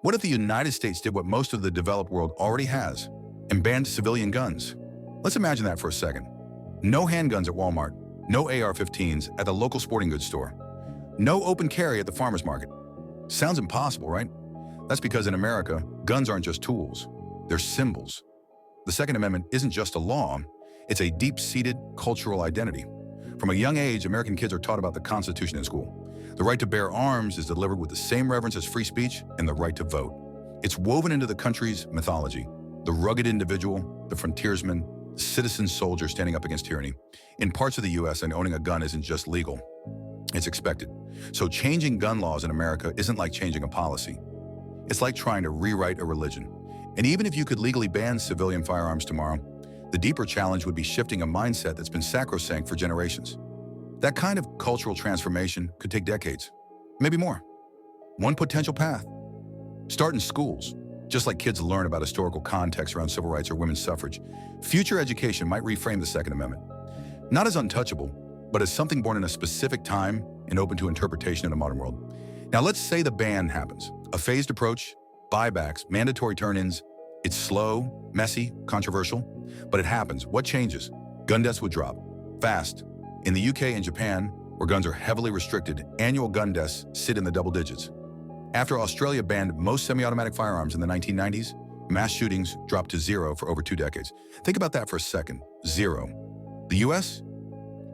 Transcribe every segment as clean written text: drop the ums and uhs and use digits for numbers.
What if the United States did what most of the developed world already has and banned civilian guns? Let's imagine that for a second. No handguns at Walmart, no AR-15s at the local sporting goods store, no open carry at the farmer's market. Sounds impossible, right? That's because in America, guns aren't just tools, they're symbols. The Second Amendment isn't just a law, it's a deep-seated cultural identity. From a young age, American kids are taught about the Constitution in school. The right to bear arms is delivered with the same reverence as free speech and the right to vote. It's woven into the country's mythology. The rugged individual, the frontiersman, the citizen soldier standing up against tyranny. In parts of the U.S., owning a gun isn't just legal, it's expected. So changing gun laws in America isn't like changing a policy. It's like trying to rewrite a religion. And even if you could legally ban civilian firearms tomorrow, the deeper challenge would be shifting a mindset that's been sacrosanct for generations. That kind of cultural transformation could take decades, maybe more. One potential path: start in schools. Just like kids learn about historical context around civil rights or women's suffrage, future education might reframe the Second Amendment, not as untouchable, but as something born in a specific time and open to interpretation in a modern world. Now let's say the ban happens. A phased approach, buybacks, mandatory turn-ins. It's slow, messy, controversial, but it happens. What changes? Gun deaths would drop, fast. In the UK and Japan, where guns are heavily restricted, annual gun deaths sit in the double digits. After Australia banned most semi-automatic firearms in the 1990s, mass shootings dropped to zero for over 2 decades. Think about that for a second. Zero. The US?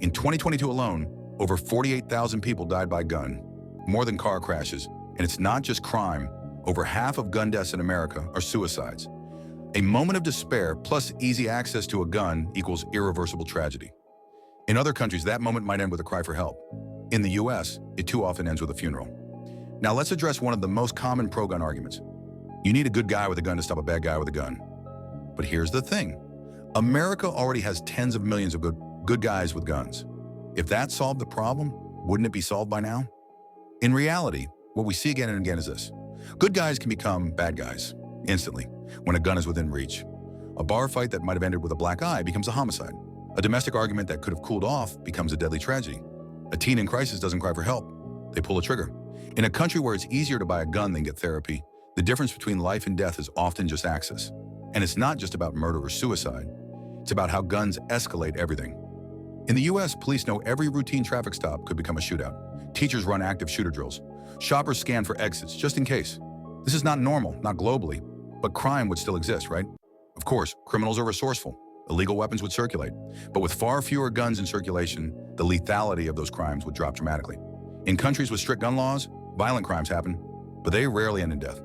In 2022 alone, over 48,000 people died by gun, more than car crashes. And it's not just crime. Over half of gun deaths in America are suicides. A moment of despair plus easy access to a gun equals irreversible tragedy. In other countries, that moment might end with a cry for help. In the US, it too often ends with a funeral. Now let's address one of the most common pro-gun arguments. You need a good guy with a gun to stop a bad guy with a gun. But here's the thing. America already has tens of millions of good guys with guns. If that solved the problem, wouldn't it be solved by now? In reality, what we see again and again is this. Good guys can become bad guys instantly when a gun is within reach. A bar fight that might have ended with a black eye becomes a homicide. A domestic argument that could have cooled off becomes a deadly tragedy. A teen in crisis doesn't cry for help. They pull a trigger. In a country where it's easier to buy a gun than get therapy, the difference between life and death is often just access. And it's not just about murder or suicide. It's about how guns escalate everything. In the US, police know every routine traffic stop could become a shootout. Teachers run active shooter drills. Shoppers scan for exits, just in case. This is not normal, not globally, but crime would still exist, right? Of course, criminals are resourceful. Illegal weapons would circulate. But with far fewer guns in circulation, the lethality of those crimes would drop dramatically. In countries with strict gun laws, violent crimes happen, but they rarely end in death.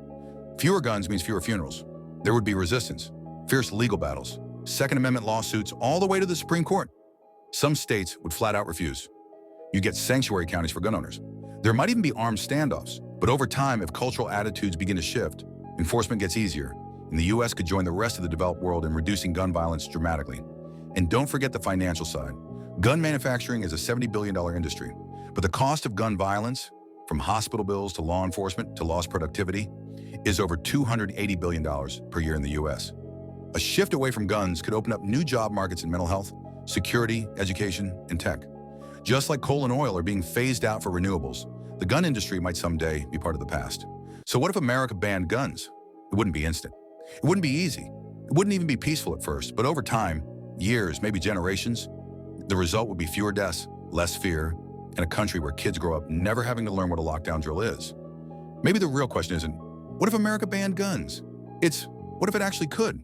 Fewer guns means fewer funerals. There would be resistance, fierce legal battles, Second Amendment lawsuits all the way to the Supreme Court. Some states would flat out refuse. You get sanctuary counties for gun owners. There might even be armed standoffs, but over time, if cultural attitudes begin to shift, enforcement gets easier, and the US could join the rest of the developed world in reducing gun violence dramatically. And don't forget the financial side. Gun manufacturing is a $70 billion industry, but the cost of gun violence, from hospital bills to law enforcement to lost productivity, is over $280 billion per year in the US. A shift away from guns could open up new job markets in mental health, security, education, and tech. Just like coal and oil are being phased out for renewables, the gun industry might someday be part of the past. So what if America banned guns? It wouldn't be instant. It wouldn't be easy. It wouldn't even be peaceful at first, but over time, years, maybe generations, the result would be fewer deaths, less fear, and a country where kids grow up never having to learn what a lockdown drill is. Maybe the real question isn't, what if America banned guns? It's, what if it actually could?